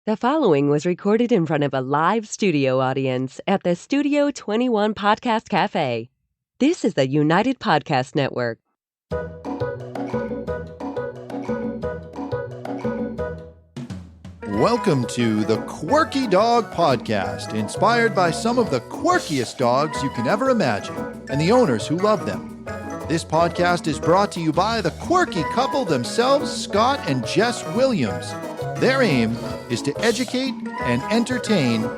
The following was recorded in front of a live studio audience at the Studio 21 Podcast Cafe. This is the United Podcast Network. Welcome to the Quirky Dog Podcast, inspired by some of the quirkiest dogs you can ever imagine and the owners who love them. This podcast is brought to you by the quirky couple themselves, Scott and Jess Williams. Their aim is to educate and entertain.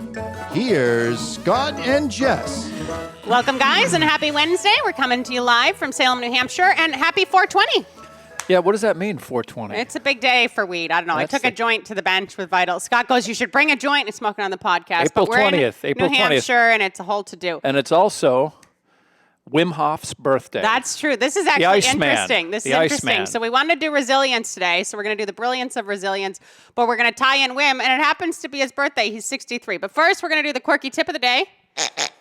Here's Scott and Jess. Welcome, guys, and happy Wednesday. We're coming to you live from Salem, New Hampshire, and happy 420. Yeah, what does that mean, 420? It's a big day for weed. I don't know. I took a joint to the bench with Vital. Scott goes, you should bring a joint and smoke it on the podcast. April 20th. April New 20th. Hampshire, and it's a whole to-do. And it's also Wim Hof's birthday. That's true. This is actually interesting. This is interesting. So we wanted to do resilience today. So we're going to do the Brilliance of Resilience, but we're going to tie in Wim, and it happens to be his birthday. He's 63. But first, we're going to do the quirky tip of the day.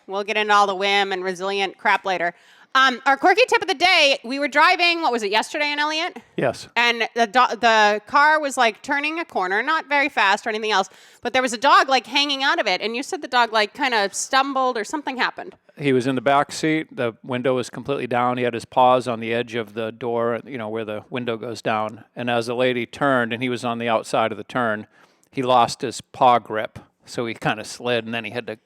We'll get into all the Wim and resilient crap later. Our quirky tip of the day, we were driving, what was it, yesterday in Elliott? Yes. And the car was like turning a corner, not very fast or anything else, but there was a dog like hanging out of it. And you said the dog like kind of stumbled or something happened. He was in the back seat. The window was completely down. He had his paws on the edge of the door, you know, where the window goes down. And as the lady turned, and he was on the outside of the turn, he lost his paw grip. So he kind of slid, and then he had to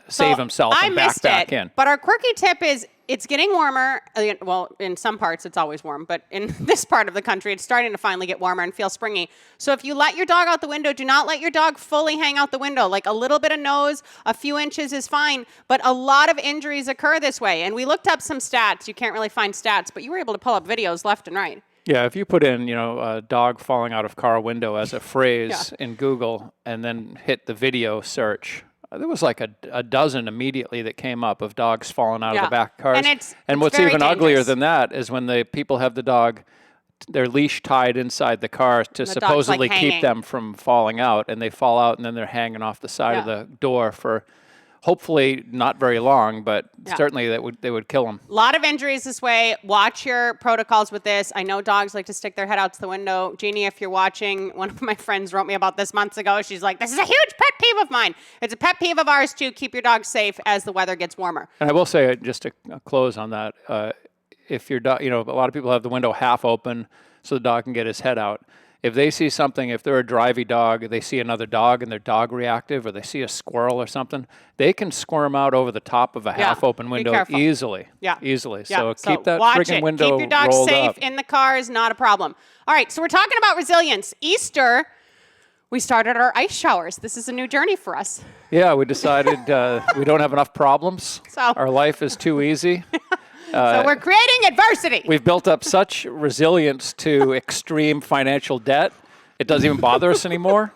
save himself and back in. But our quirky tip is it's getting warmer. Well, in some parts, it's always warm. But in this part of the country, it's starting to finally get warmer and feel springy. So if you let your dog out the window, do not let your dog fully hang out the window. Like a little bit of nose, a few inches is fine. But a lot of injuries occur this way. And we looked up some stats. You can't really find stats, but you were able to pull up videos left and right. Yeah, if you put in, a dog falling out of car window as a phrase in Google and then hit the video search, there was like a dozen immediately that came up of dogs falling out of the back cars. And what's very even dangerous. uglier than that is when the people have the dog, their leash tied inside the car to supposedly keep them from falling out, and they fall out and then they're hanging off the side of the door for hopefully not very long, but certainly they would kill them. A lot of injuries this way. Watch your protocols with this. I know dogs like to stick their head out to the window. Jeannie, if you're watching, one of my friends wrote me about this months ago. She's like, this is a huge pet peeve of mine. It's a pet peeve of ours too. Keep your dog safe as the weather gets warmer. And I will say, just to close on that, if your dog, a lot of people have the window half open so the dog can get his head out. If they see something, if they're a drivey dog, they see another dog and they're dog reactive, or they see a squirrel or something, they can squirm out over the top of a half-open window easily. Yeah. Easily. So keep that friggin' window rolled up. Keep your dog safe in the car is not a problem. All right, so we're talking about resilience. Easter, we started our ice showers. This is a new journey for us. Yeah, we decided we don't have enough problems. Our life is too easy. So we're creating adversity. We've built up such resilience to extreme financial debt, it doesn't even bother us anymore.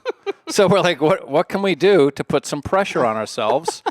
So we're like, what can we do to put some pressure on ourselves?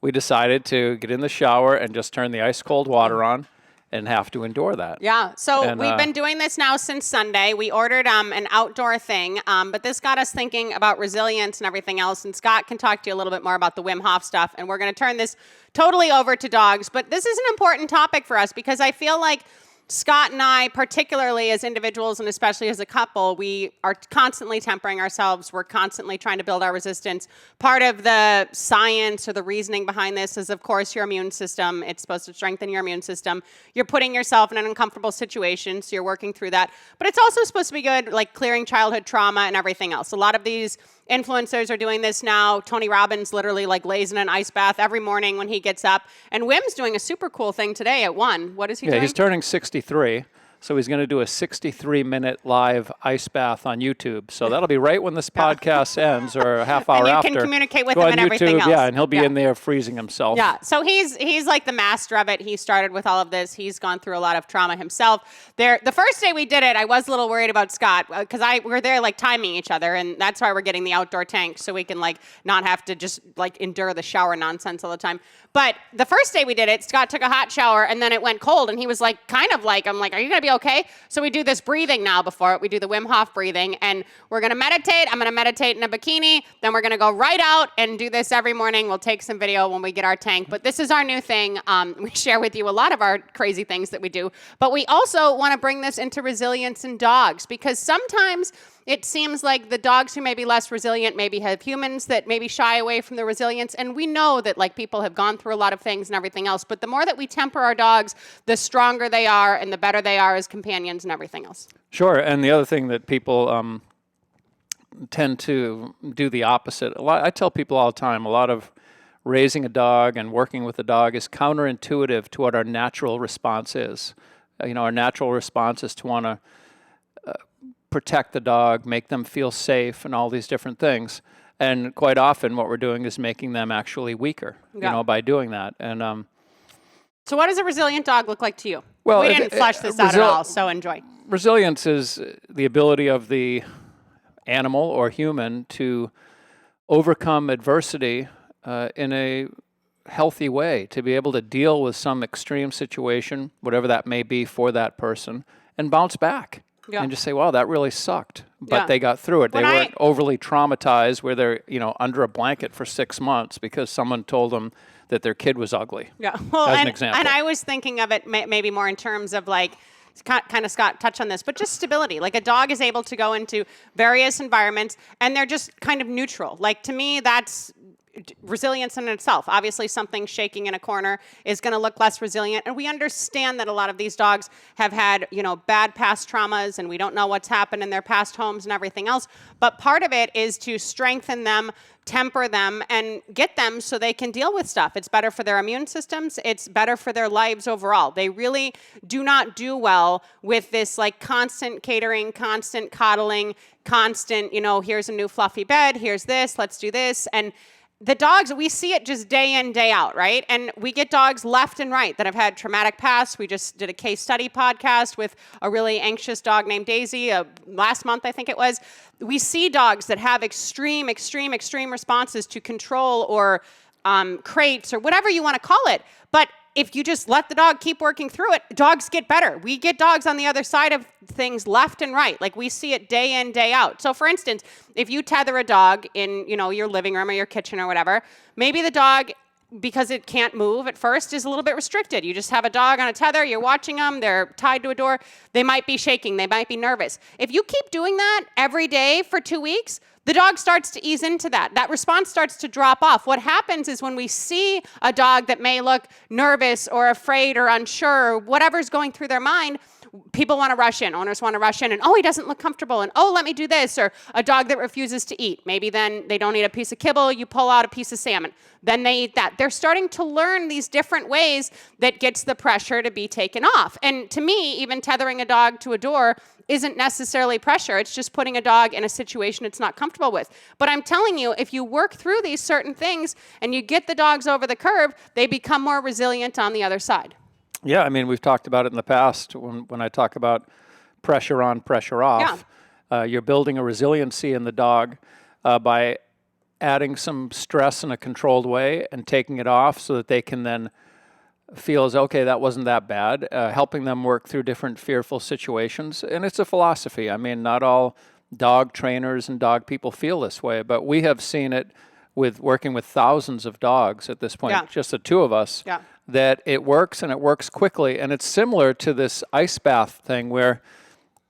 We decided to get in the shower and just turn the ice cold water on and have to endure that. Yeah, so we've been doing this now since Sunday. We ordered an outdoor thing, but this got us thinking about resilience and everything else, and Scott can talk to you a little bit more about the Wim Hof stuff, and we're going to turn this totally over to dogs. But this is an important topic for us because I feel like Scott and I, particularly as individuals and especially as a couple, we are constantly tempering ourselves. We're constantly trying to build our resistance. Part of the science or the reasoning behind this is, of course, your immune system. It's supposed to strengthen your immune system. You're putting yourself in an uncomfortable situation, so you're working through that. But it's also supposed to be good, like clearing childhood trauma and everything else. A lot of these influencers are doing this now. Tony Robbins literally like lays in an ice bath every morning when he gets up. And Wim's doing a super cool thing today at 1. What is he doing? Yeah, he's turning 63. So he's going to do a 63-minute live ice bath on YouTube. So that'll be right when this podcast ends, or a half hour after. And you can communicate with him and everything else. Yeah, and he'll be in there freezing himself. Yeah, so he's like the master of it. He started with all of this. He's gone through a lot of trauma himself. The first day we did it, I was a little worried about Scott because we're there like timing each other, and that's why we're getting the outdoor tank so we can like not have to just like endure the shower nonsense all the time. But the first day we did it, Scott took a hot shower and then it went cold, and he was like, I'm like, are you going to be okay? So we do this breathing now before it. We do the Wim Hof breathing, and we're going to meditate. I'm going to meditate in a bikini. Then we're going to go right out and do this every morning. We'll take some video when we get our tank. But this is our new thing. We share with you a lot of our crazy things that we do. But we also want to bring this into resilience in dogs, because sometimes it seems like the dogs who may be less resilient maybe have humans that maybe shy away from the resilience. And we know that like people have gone through a lot of things and everything else. But the more that we temper our dogs, the stronger they are and the better they are as companions and everything else. Sure. And the other thing that people tend to do the opposite. I tell people all the time, a lot of raising a dog and working with a dog is counterintuitive to what our natural response is. Our natural response is to want to protect the dog, make them feel safe, and all these different things. And quite often what we're doing is making them actually weaker, by doing that. And so what does a resilient dog look like to you? Well, we didn't flesh this out at all, so enjoy. Resilience is the ability of the animal or human to overcome adversity in a healthy way, to be able to deal with some extreme situation, whatever that may be for that person, and bounce back. Yeah. And just say, wow, that really sucked. But they got through it. They weren't overly traumatized where they're, under a blanket for 6 months because someone told them that their kid was ugly. Yeah. Well, as an example. And I was thinking of it maybe more in terms of like, kind of Scott touched on this, but just stability. Like a dog is able to go into various environments and they're just kind of neutral. Like to me, that's resilience in itself. Obviously, something shaking in a corner is going to look less resilient. And we understand that a lot of these dogs have had, bad past traumas and we don't know what's happened in their past homes and everything else. But part of it is to strengthen them, temper them, and get them so they can deal with stuff. It's better for their immune systems. It's better for their lives overall. They really do not do well with this like constant catering, constant coddling, constant, here's a new fluffy bed, here's this, let's do this. And the dogs, we see it just day in, day out, right? And we get dogs left and right that have had traumatic pasts. We just did a case study podcast with a really anxious dog named Daisy last month, I think it was. We see dogs that have extreme responses to control or crates or whatever you want to call it. But if you just let the dog keep working through it, dogs get better. We get dogs on the other side of things left and right. Like we see it day in, day out. So for instance, if you tether a dog in, your living room or your kitchen or whatever, maybe the dog, because it can't move at first, is a little bit restricted. You just have a dog on a tether, you're watching them, they're tied to a door, they might be shaking, they might be nervous. If you keep doing that every day for 2 weeks, the dog starts to ease into that. That response starts to drop off. What happens is when we see a dog that may look nervous or afraid or unsure, or whatever's going through their mind, people want to rush in. Owners want to rush in and, he doesn't look comfortable. And, let me do this. Or a dog that refuses to eat. Maybe then they don't eat a piece of kibble. You pull out a piece of salmon. Then they eat that. They're starting to learn these different ways that gets the pressure to be taken off. And to me, even tethering a dog to a door isn't necessarily pressure. It's just putting a dog in a situation it's not comfortable with. But I'm telling you, if you work through these certain things and you get the dogs over the curb, they become more resilient on the other side. Yeah, I mean, we've talked about it in the past when I talk about pressure on, pressure off. Yeah. You're building a resiliency in the dog by adding some stress in a controlled way and taking it off so that they can then feel as, okay, that wasn't that bad, helping them work through different fearful situations. And it's a philosophy. I mean, not all dog trainers and dog people feel this way, but we have seen it with working with thousands of dogs at this point, just the two of us, that it works and it works quickly. And it's similar to this ice bath thing where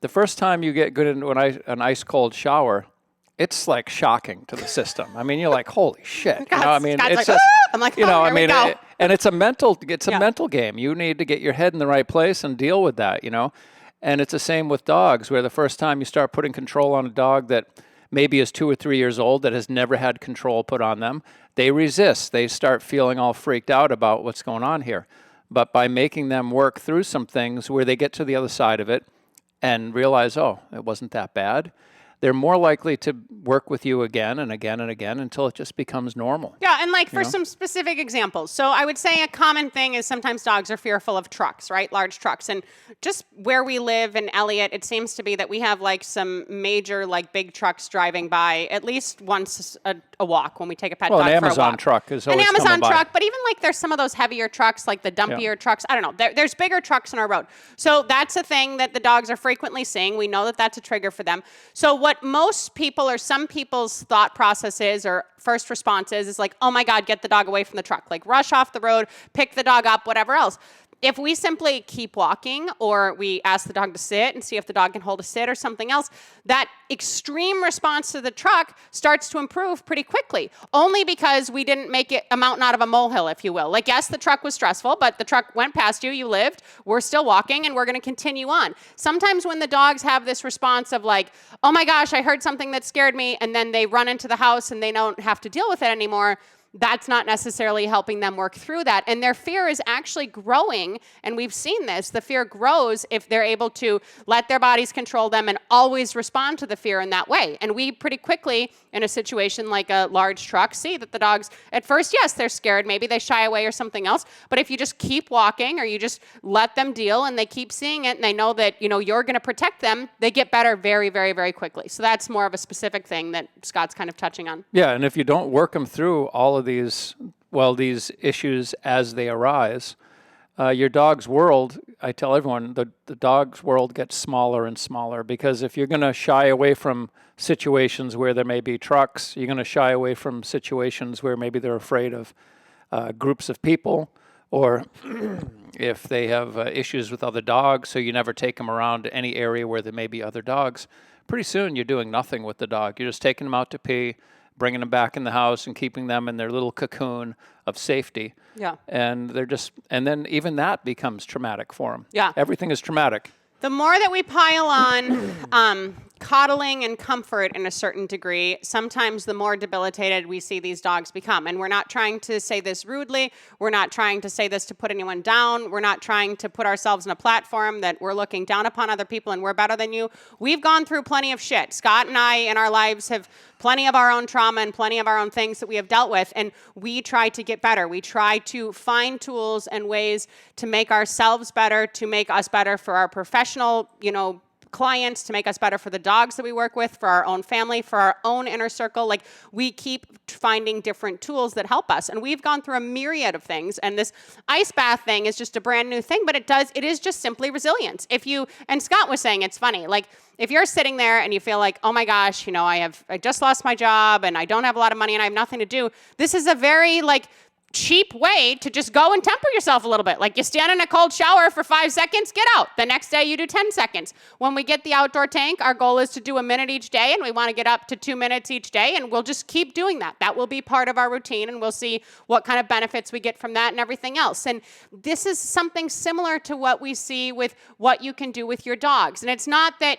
the first time you get good into an ice cold shower, it's like shocking to the system. I mean, you're like, holy shit. It's like, just, I'm like, and it's a mental game. You need to get your head in the right place and deal with that, And it's the same with dogs, where the first time you start putting control on a dog that maybe is 2 or 3 years old that has never had control put on them, they resist. They start feeling all freaked out about what's going on here. But by making them work through some things where they get to the other side of it and realize, it wasn't that bad, they're more likely to work with you again and again and again until it just becomes normal. Yeah, and for some specific examples. So I would say a common thing is sometimes dogs are fearful of trucks, right? Large trucks. And just where we live in Elliott, it seems to be that we have some major big trucks driving by at least once a walk when we take a pet dog for a walk. An Amazon truck is always coming by. An Amazon truck, but even there's some of those heavier trucks, like the dumpier trucks. I don't know. There's bigger trucks on our road. So that's a thing that the dogs are frequently seeing. We know that that's a trigger for them. So what most people or some people's thought process is, or first response is like, oh my God, get the dog away from the truck. Rush off the road, pick the dog up, whatever else. If we simply keep walking, or we ask the dog to sit and see if the dog can hold a sit or something else, that extreme response to the truck starts to improve pretty quickly, only because we didn't make it a mountain out of a molehill, if you will. Like, yes, the truck was stressful, but the truck went past you, you lived, we're still walking, and we're going to continue on. Sometimes when the dogs have this response of like, oh my gosh, I heard something that scared me, and then they run into the house and they don't have to deal with it anymore, that's not necessarily helping them work through that. And their fear is actually growing, and we've seen this. The fear grows if they're able to let their bodies control them and always respond to the fear in that way. And we pretty quickly, in a situation like a large truck, see that the dogs, at first, yes, they're scared. Maybe they shy away or something else. But if you just keep walking, or you just let them deal, and they keep seeing it, and they know that, you know, you're going to protect them, they get better very, very, very quickly. So that's more of a specific thing that Scott's kind of touching on. Yeah, and if you don't work them through all of these issues as they arise, your dog's world, I tell everyone, the dog's world gets smaller and smaller, because if you're going to shy away from situations where there may be trucks, you're going to shy away from situations where maybe they're afraid of groups of people, or if they have issues with other dogs, so you never take them around any area where there may be other dogs, pretty soon you're doing nothing with the dog. You're just taking them out to pee, bringing them back in the house and keeping them in their little cocoon of safety. Yeah. And and then even that becomes traumatic for them. Yeah. Everything is traumatic. The more that we pile on coddling and comfort in a certain degree, sometimes the more debilitated we see these dogs become. And we're not trying to say this rudely. We're not trying to say this to put anyone down. We're not trying to put ourselves in a platform that we're looking down upon other people and we're better than you. We've gone through plenty of shit. Scott and I in our lives have plenty of our own trauma and plenty of our own things that we have dealt with, and we try to get better. We try to find tools and ways to make ourselves better, to make us better for our professional, clients, to make us better for the dogs that we work with, for our own family, for our own inner circle. Like, we keep finding different tools that help us. And we've gone through a myriad of things. And this ice bath thing is just a brand new thing, but it is just simply resilience. And Scott was saying, it's funny, like, if you're sitting there and you feel like, oh my gosh, I just lost my job and I don't have a lot of money and I have nothing to do, this is a very cheap way to just go and temper yourself a little bit. Like, you stand in a cold shower for 5 seconds, get out. The next day you do 10 seconds. When we get the outdoor tank, our goal is to do a minute each day, and we want to get up to 2 minutes each day, and we'll just keep doing that. That will be part of our routine, and we'll see what kind of benefits we get from that and everything else. And this is something similar to what we see with what you can do with your dogs. And it's not that,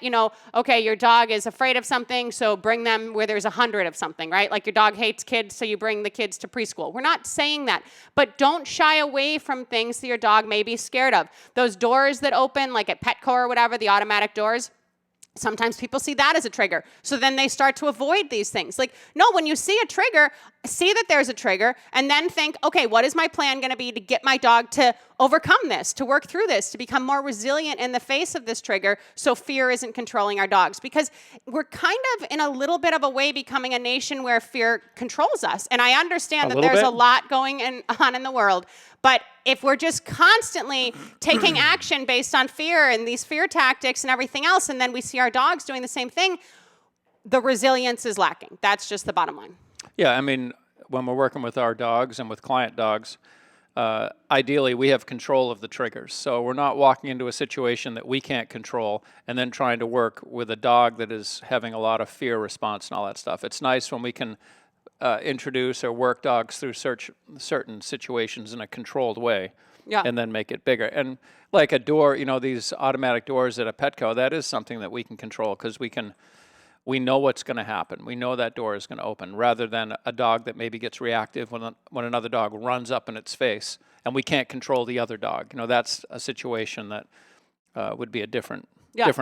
okay, your dog is afraid of something, so bring them where there's 100 of something, right? Like, your dog hates kids, so you bring the kids to preschool. We're not saying that, but don't shy away from things that your dog may be scared of. Those doors that open, like at Petco or whatever, the automatic doors, sometimes people see that as a trigger. So then they start to avoid these things. Like, no, when you see a trigger, see that there's a trigger, and then think, okay, what is my plan going to be to get my dog to overcome this, to work through this, to become more resilient in the face of this trigger, so fear isn't controlling our dogs? Because we're kind of in a little bit of a way becoming a nation where fear controls us. And I understand that there's a lot going on in the world, but if we're just constantly taking action based on fear and these fear tactics and everything else, and then we see our dogs doing the same thing, the resilience is lacking. That's just the bottom line. Yeah, I mean, when we're working with our dogs and with client dogs, ideally we have control of the triggers. So we're not walking into a situation that we can't control and then trying to work with a dog that is having a lot of fear response and all that stuff. It's nice when we can introduce or work dogs through certain situations in a controlled way, and then make it bigger. And like a door, these automatic doors at a Petco, that is something that we can control, because we know what's going to happen. We know that door is going to open, rather than a dog that maybe gets reactive when another dog runs up in its face and we can't control the other dog. That's a situation that would be a different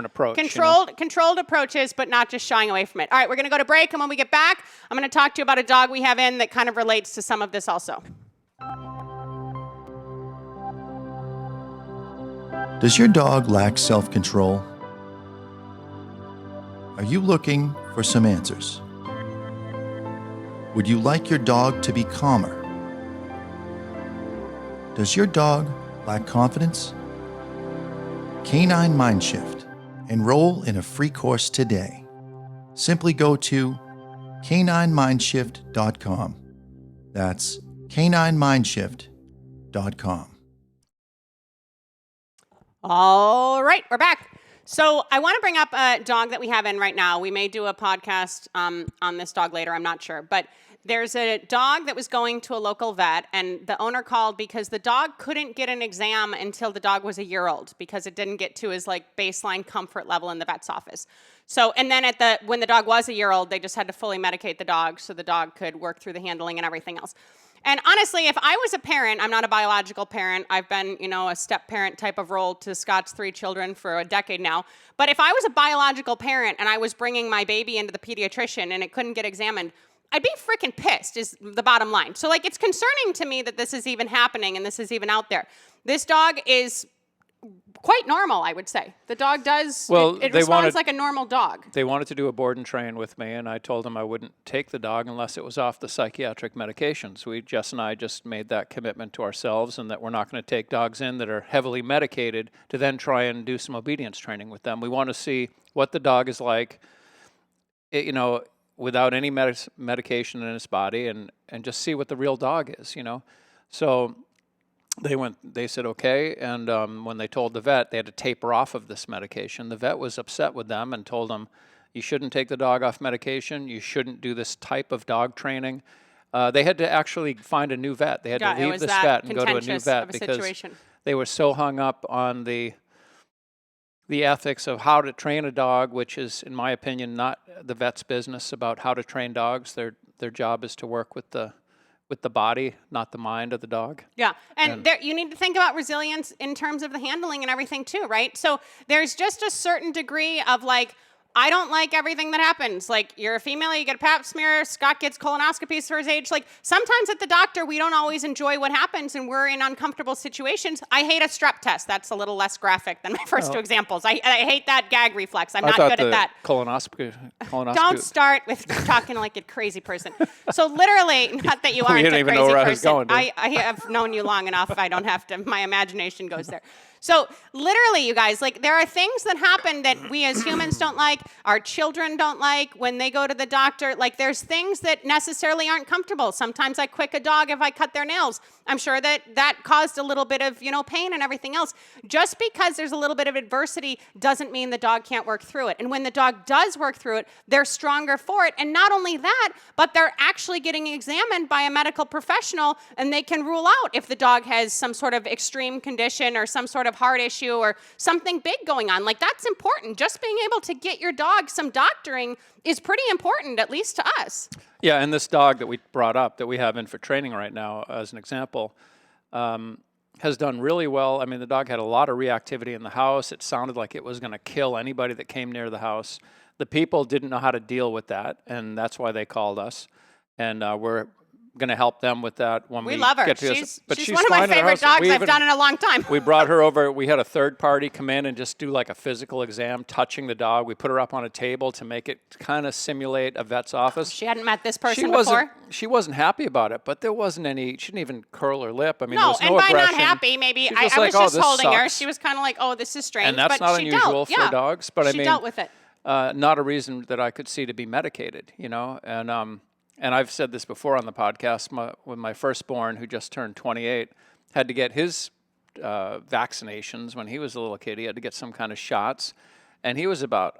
approach. Controlled approaches, but not just shying away from it. All right, we're going to go to break, and when we get back, I'm going to talk to you about a dog we have in that kind of relates to some of this also. Does your dog lack self-control? Are you looking for some answers? Would you like your dog to be calmer? Does your dog lack confidence? Canine Mindshift. Enroll in a free course today. Simply go to caninemindshift.com. That's caninemindshift.com. All right, we're back. So I want to bring up a dog that we have in right now. We may do a podcast on this dog later, I'm not sure. But there's a dog that was going to a local vet, and the owner called because the dog couldn't get an exam until the dog was a year old because it didn't get to his like baseline comfort level in the vet's office. So, and then when the dog was a year old, they just had to fully medicate the dog so the dog could work through the handling and everything else. And honestly, if I was a parent, I'm not a biological parent. I've been, a step-parent type of role to Scott's 3 children for a decade now. But if I was a biological parent and I was bringing my baby into the pediatrician and it couldn't get examined, I'd be freaking pissed is the bottom line. So, it's concerning to me that this is even happening and this is even out there. This dog is quite normal, I would say. The dog does, it responds like a normal dog. They wanted to do a board and train with me, and I told them I wouldn't take the dog unless it was off the psychiatric medications. Jess and I just made that commitment to ourselves, and that we're not going to take dogs in that are heavily medicated to then try and do some obedience training with them. We want to see what the dog is like, without any medication in its body, and just see what the real dog is, So they said, okay, and when they told the vet they had to taper off of this medication, the vet was upset with them and told them, you shouldn't take the dog off medication, you shouldn't do this type of dog training. They had to actually find a new vet. They had to leave this vet and go to a new vet because they were so hung up on the ethics of how to train a dog, which is, in my opinion, not the vet's business about how to train dogs. Their job is to work with the body, not the mind of the dog. Yeah, and there, you need to think about resilience in terms of the handling and everything too, right? So there's just a certain degree of I don't like everything that happens. You're a female, you get a pap smear, Scott gets colonoscopies for his age. Sometimes at the doctor, we don't always enjoy what happens and we're in uncomfortable situations. I hate a strep test. That's a little less graphic than my first two examples. I hate that gag reflex. I'm not good at that. Colonoscopy. Don't start with talking like a crazy person. So literally, not that you aren't a crazy person. Where I was going, I have known you long enough. I don't have to, my imagination goes there. So literally, you guys, there are things that happen that we as humans don't like, our children don't like when they go to the doctor. There's things that necessarily aren't comfortable. Sometimes I quick a dog if I cut their nails. I'm sure that caused a little bit of, pain and everything else. Just because there's a little bit of adversity doesn't mean the dog can't work through it. And when the dog does work through it, they're stronger for it. And not only that, but they're actually getting examined by a medical professional, and they can rule out if the dog has some sort of extreme condition or some sort of heart issue or something big going on. That's important. Just being able to get your dog some doctoring is pretty important, at least to us. Yeah, and this dog that we brought up, that we have in for training right now, as an example, has done really well. I mean, the dog had a lot of reactivity in the house. It sounded like it was going to kill anybody that came near the house. The people didn't know how to deal with that, and that's why they called us. And we're going to help them with that when we love her. Get to she's one of my favorite dogs I've done in a long time. We brought her over. We had a third party come in and just do a physical exam, touching the dog. We put her up on a table to make it kind of simulate a vet's office. She hadn't met this person before. She wasn't happy about it, but there wasn't any. She didn't even curl her lip. I mean, no, there was no and by aggression. not happy, maybe I was just holding her. She was kind of like, "Oh, this is strange." And that's but not she unusual dealt. for dogs. But she dealt with it. Not a reason that I could see to be medicated, And I've said this before on the podcast, when my firstborn, who just turned 28, had to get his vaccinations when he was a little kid. He had to get some kind of shots. And he was about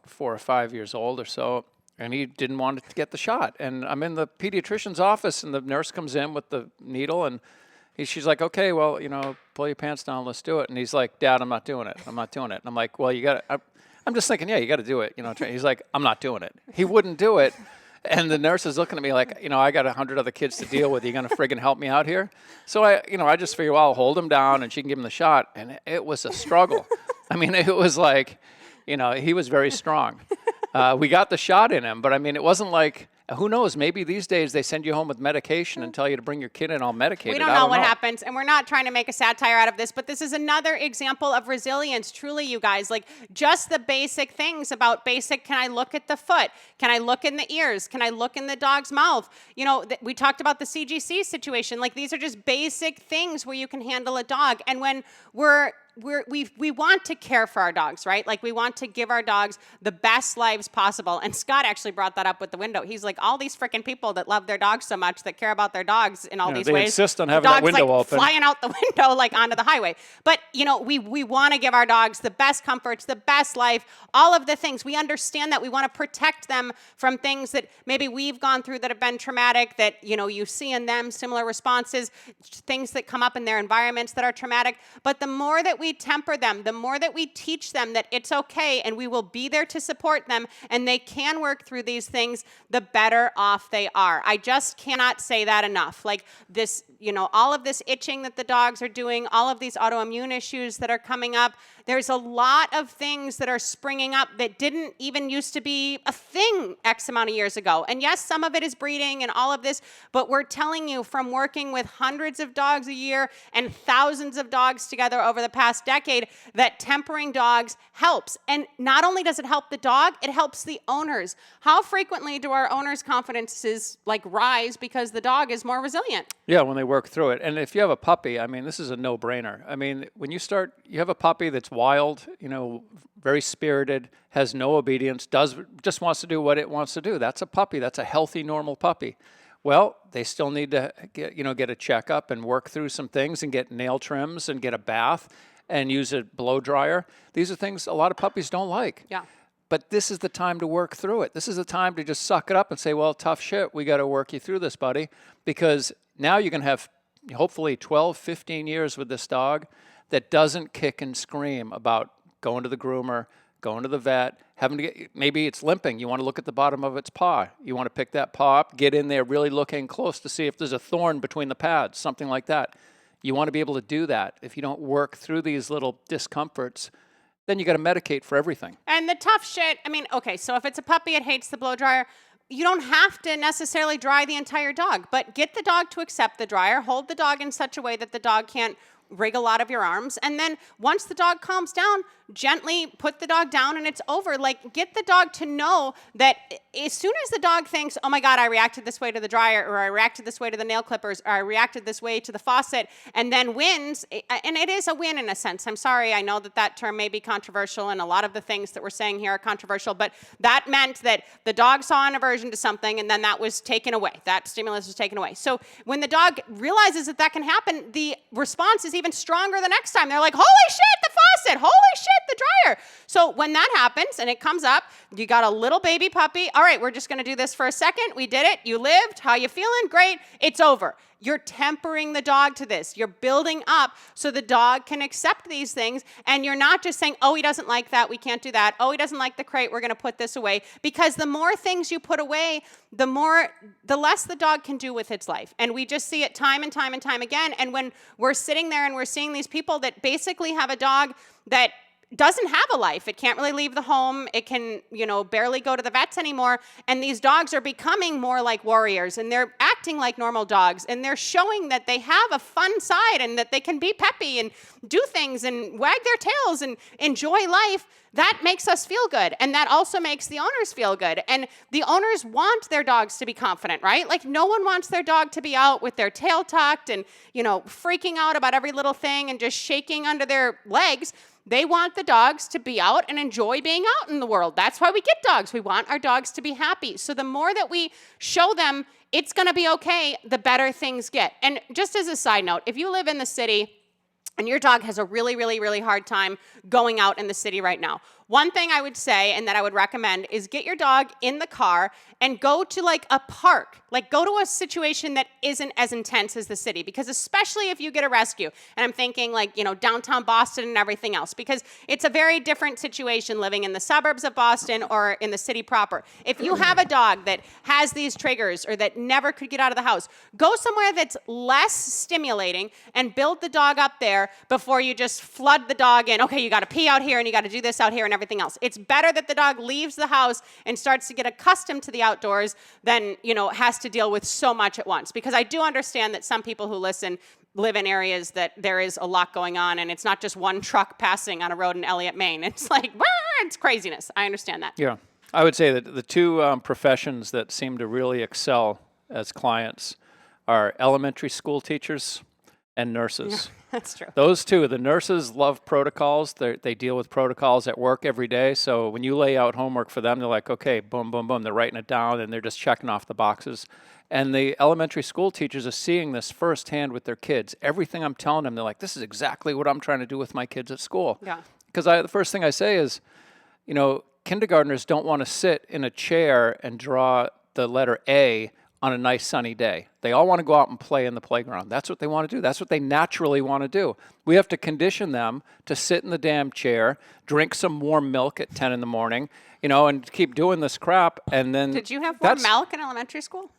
4 or 5 years old or so, and he didn't want to get the shot. And I'm in the pediatrician's office, and the nurse comes in with the needle, and she's like, okay, well, pull your pants down, let's do it. And he's like, Dad, I'm not doing it. I'm not doing it. And I'm like, well, you got to, I'm just thinking, yeah, you got to do it. He's like, I'm not doing it. He wouldn't do it. And the nurse is looking at me like, I got 100 other kids to deal with. Are you going to friggin' help me out here? So I just figure, well, I'll hold him down and she can give him the shot. And it was a struggle. I mean, it was like, he was very strong. We got the shot in him, but I mean, it wasn't like, who knows, maybe these days they send you home with medication and tell you to bring your kid in all medicated. We don't know what happens, and we're not trying to make a satire out of this, but this is another example of resilience, truly, you guys. Just the basic things about can I look at the foot? Can I look in the ears? Can I look in the dog's mouth? We talked about the CGC situation. These are just basic things where you can handle a dog. And when we're we want to care for our dogs, right? Like we want to give our dogs the best lives possible. And Scott actually brought that up with the window. He's like, all these freaking people that love their dogs so much, that care about their dogs in all these they ways. insist on having that window like open, flying out the window, like onto the highway. But we want to give our dogs the best comforts, the best life, all of the things. We understand that we want to protect them from things that maybe we've gone through that have been traumatic, that you see in them similar responses, things that come up in their environments that are traumatic. But the more that we temper them, the more that we teach them that it's okay and we will be there to support them and they can work through these things, the better off they are. I just cannot say that enough. Like this, all of this itching that the dogs are doing, all of these autoimmune issues that are coming up, there's a lot of things that are springing up that didn't even used to be a thing X amount of years ago. And yes, some of it is breeding and all of this, but we're telling you from working with hundreds of dogs a year and thousands of dogs together over the past decade that tempering dogs helps. And not only does it help the dog, it helps the owners. How frequently do our owners' confidences rise because the dog is more resilient? Yeah, when they work through it. And if you have a puppy, this is a no-brainer. When you have a puppy that's wild, very spirited, has no obedience, just wants to do what it wants to do. That's a puppy. That's a healthy, normal puppy. Well, they still need to get a checkup and work through some things and get nail trims and get a bath and use a blow dryer. These are things a lot of puppies don't like. Yeah. But this is the time to work through it. This is the time to just suck it up and say, well, tough shit, we got to work you through this, buddy. Because now you can have hopefully 12, 15 years with this dog that doesn't kick and scream about going to the groomer, going to the vet, maybe it's limping. You want to look at the bottom of its paw. You want to pick that paw up, get in there really looking close to see if there's a thorn between the pads, something like that. You want to be able to do that. If you don't work through these little discomforts, then you got to medicate for everything. And the tough shit, okay, so if it's a puppy, it hates the blow dryer. You don't have to necessarily dry the entire dog, but get the dog to accept the dryer. Hold the dog in such a way that the dog can't wriggle out of your arms. And then once the dog calms down, gently put the dog down and it's over. Like, get the dog to know that as soon as the dog thinks, oh my God, I reacted this way to the dryer, or I reacted this way to the nail clippers, or I reacted this way to the faucet, and then wins, and it is a win in a sense. I'm sorry, I know that term may be controversial, and a lot of the things that we're saying here are controversial, but that meant that the dog saw an aversion to something, and then that was taken away. That stimulus was taken away. So when the dog realizes that can happen, the response is even stronger the next time. They're like, holy shit, the faucet, holy shit, the dryer. So when that happens and it comes up, you got a little baby puppy. All right, we're just going to do this for a second. We did it. You lived. How you feeling? Great. It's over. You're tempering the dog to this. You're building up so the dog can accept these things. And you're not just saying, oh, he doesn't like that. We can't do that. Oh, he doesn't like the crate. We're going to put this away. Because the more things you put away, the less the dog can do with its life. And we just see it time and time and time again. And when we're sitting there and we're seeing these people that basically have a dog that doesn't have a life. It can't really leave the home. It can, barely go to the vets anymore. And these dogs are becoming more like warriors, and they're acting like normal dogs, and they're showing that they have a fun side and that they can be peppy and do things and wag their tails and enjoy life. That makes us feel good. And that also makes the owners feel good. And the owners want their dogs to be confident, right? Like, no one wants their dog to be out with their tail tucked and, freaking out about every little thing and just shaking under their legs. They want the dogs to be out and enjoy being out in the world. That's why we get dogs. We want our dogs to be happy. So the more that we show them it's going to be okay, the better things get. And just as a side note, if you live in the city and your dog has a really, really, really hard time going out in the city right now, one thing I would say and that I would recommend is get your dog in the car and go to like a park. Like, go to a situation that isn't as intense as the city, because especially if you get a rescue, and I'm thinking like, downtown Boston and everything else, because it's a very different situation living in the suburbs of Boston or in the city proper. If you have a dog that has these triggers or that never could get out of the house, go somewhere that's less stimulating and build the dog up there before you just flood the dog in. Okay, you got to pee out here and you got to do this out here and everything else. It's better that the dog leaves the house and starts to get accustomed to the outdoors than, has to deal with so much at once. Because I do understand that some people who listen live in areas that there is a lot going on, and it's not just one truck passing on a road in Elliott, Maine. It's like, it's craziness. I understand that. Yeah. I would say that the two professions that seem to really excel as clients are elementary school teachers and nurses. That's true. Those two, the nurses love protocols. They deal with protocols at work every day. So when you lay out homework for them, they're like, okay, boom, boom, boom. They're writing it down and they're just checking off the boxes. And the elementary school teachers are seeing this firsthand with their kids. Everything I'm telling them, they're like, this is exactly what I'm trying to do with my kids at school. Yeah. Because the first thing I say is, kindergartners don't want to sit in a chair and draw the letter A on a nice sunny day. They all want to go out and play in the playground. That's what they want to do. That's what they naturally want to do. We have to condition them to sit in the damn chair, drink some warm milk at 10 in the morning, and keep doing this crap. And then Did you have warm milk in elementary school?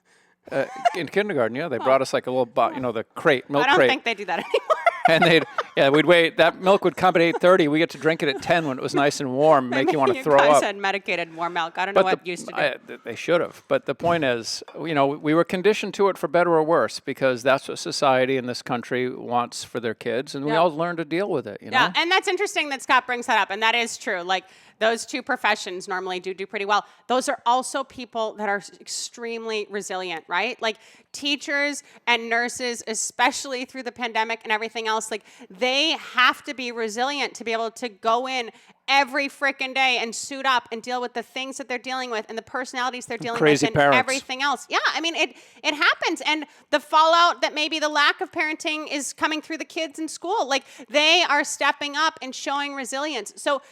In kindergarten, yeah, they brought us like a little, the crate, milk crate. I don't think they do that anymore. And we'd wait. That milk would come at 8:30. We get to drink it at 10 when it was nice and warm, make you want to throw up. You guys had medicated warm milk. I don't know what used to do. They should have. But the point is, we were conditioned to it for better or worse because that's what society in this country wants for their kids, and we all learn to deal with it. Yeah, and that's interesting that Scott brings that up, and that is true. Like, those two professions normally do pretty well. Those are also people that are extremely resilient, right? Like teachers and nurses, especially through the pandemic and everything else, like they have to be resilient to be able to go in every freaking day and suit up and deal with the things that they're dealing with and the personalities they're dealing with and parents. Everything else. Yeah, I mean, it happens. And the fallout that maybe the lack of parenting is coming through the kids in school. Like they are stepping up and showing resilience. So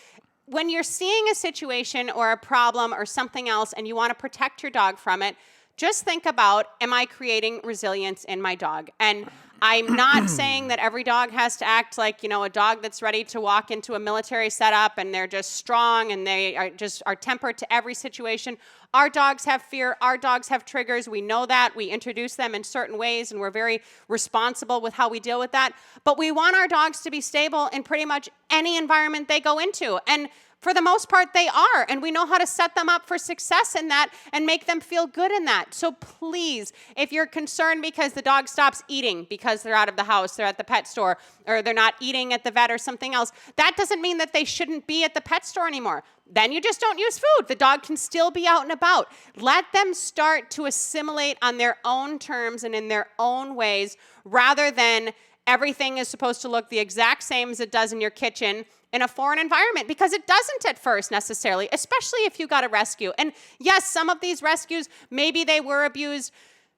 when you're seeing a situation or a problem or something else and you want to protect your dog from it, just think about, am I creating resilience in my dog? And I'm not saying that every dog has to act like, a dog that's ready to walk into a military setup and they're just strong and they are tempered to every situation. Our dogs have fear. Our dogs have triggers. We know that. We introduce them in certain ways and we're very responsible with how we deal with that. But we want our dogs to be stable in pretty much any environment they go into. And for the most part, they are, and we know how to set them up for success in that and make them feel good in that. So please, if you're concerned because the dog stops eating because they're out of the house, they're at the pet store, or they're not eating at the vet or something else, that doesn't mean that they shouldn't be at the pet store anymore. Then you just don't use food. The dog can still be out and about. Let them start to assimilate on their own terms and in their own ways, rather than everything is supposed to look the exact same as it does in your kitchen in a foreign environment, because it doesn't at first necessarily, especially if you got a rescue. And yes, some of these rescues, maybe they were abused,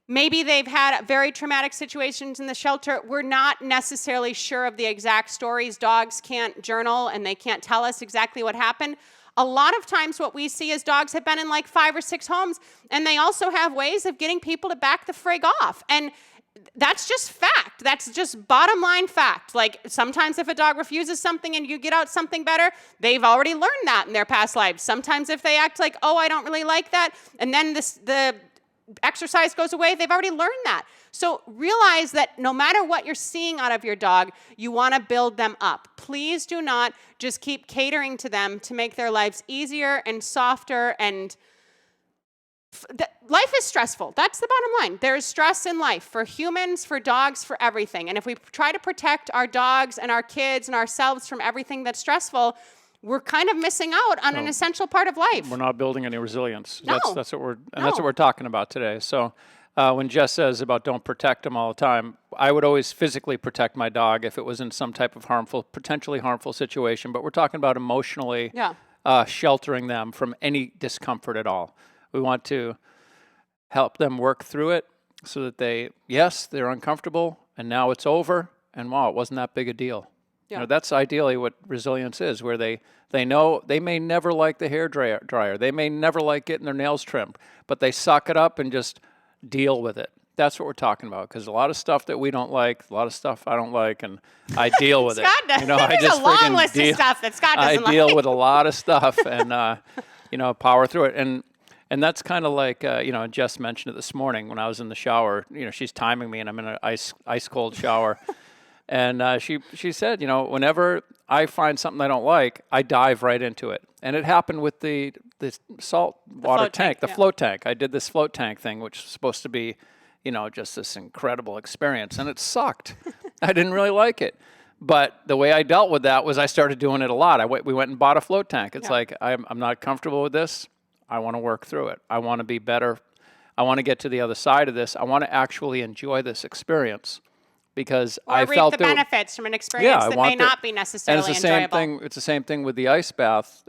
maybe they've had very traumatic situations in the shelter. We're not necessarily sure of the exact stories. Dogs can't journal and they can't tell us exactly what happened. A lot of times what we see is dogs have been in like 5 or 6 homes, and they also have ways of getting people to back the frig off. And that's just fact. That's just bottom line fact. Like sometimes if a dog refuses something and you get out something better, they've already learned that in their past lives. Sometimes if they act like, oh, I don't really like that, and then the exercise goes away, they've already learned that. So realize that no matter what you're seeing out of your dog, you want to build them up. Please do not just keep catering to them to make their lives easier and softer and life is stressful. That's the bottom line. There is stress in life for humans, for dogs, for everything. And if we try to protect our dogs and our kids and ourselves from everything that's stressful, we're kind of missing out on an essential part of life. We're not building any resilience. No. That's what we're talking about today. So when Jess says about don't protect them all the time, I would always physically protect my dog if it was in some type of potentially harmful situation. But we're talking about emotionally sheltering them from any discomfort at all. We want to help them work through it so that they're uncomfortable, and now it's over, and wow, it wasn't that big a deal. Yeah. That's ideally what resilience is, where they know they may never like the hair dryer. They may never like getting their nails trimmed, but they suck it up and just deal with it. That's what we're talking about, because a lot of stuff that we don't like, a lot of stuff I don't like, and I deal with it. Scott does. There's a long list of stuff that Scott doesn't like. I deal with a lot of stuff and, power through it. And that's kind of like, Jess mentioned it this morning when I was in the shower. She's timing me, and I'm in an ice cold shower. And she said, whenever I find something I don't like, I dive right into it. And it happened with the salt water tank, the float tank. I did this float tank thing, which was supposed to be, just this incredible experience. And it sucked. I didn't really like it. But the way I dealt with that was I started doing it a lot. We went and bought a float tank. It's like, I'm not comfortable with this. I want to work through it. I want to be better. I want to get to the other side of this. I want to actually enjoy this experience. because or I reap felt the benefits from an experience that may not be necessarily and it's the enjoyable. Same thing. It's the same thing with the ice bath.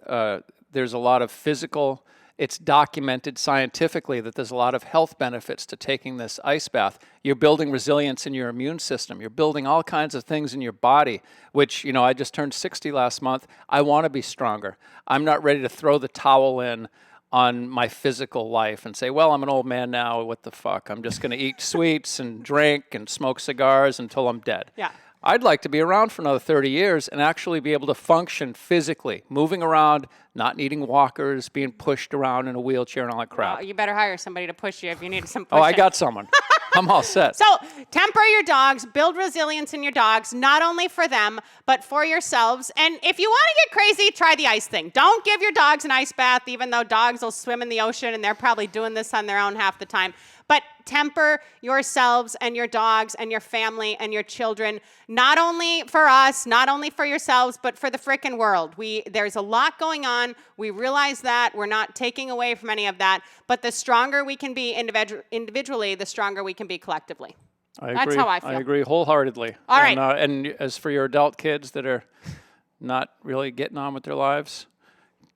There's a lot of physical. It's documented scientifically that there's a lot of health benefits to taking this ice bath. You're building resilience in your immune system. You're building all kinds of things in your body, which, I just turned 60 last month. I want to be stronger. I'm not ready to throw the towel in on my physical life and say, well, I'm an old man now. What the fuck? I'm just going to eat sweets and drink and smoke cigars until I'm dead. Yeah. I'd like to be around for another 30 years and actually be able to function physically, moving around, not needing walkers, being pushed around in a wheelchair and all that crap. Well, you better hire somebody to push you if you need some pushing. Oh, I got someone. I'm all set. So temper your dogs, build resilience in your dogs, not only for them, but for yourselves. And if you want to get crazy, try the ice thing. Don't give your dogs an ice bath, even though dogs will swim in the ocean and they're probably doing this on their own half the time. But temper yourselves and your dogs and your family and your children, not only for us, not only for yourselves, but for the frickin' world. There's a lot going on. We realize that. We're not taking away from any of that. But the stronger we can be individually, the stronger we can be collectively. I agree. That's how I feel. I agree wholeheartedly. All right. And as for your adult kids that are not really getting on with their lives,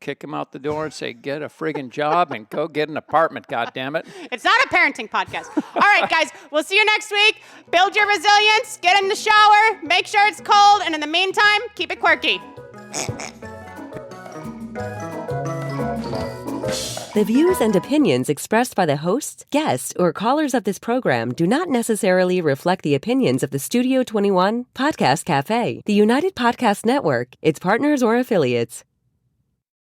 kick them out the door and say, get a friggin' job and go get an apartment, goddammit. It's not a parenting podcast. All right, guys, we'll see you next week. Build your resilience, get in the shower, make sure it's cold, and in the meantime, keep it quirky. The views and opinions expressed by the hosts, guests, or callers of this program do not necessarily reflect the opinions of the Studio 21 Podcast Cafe, the United Podcast Network, its partners, or affiliates.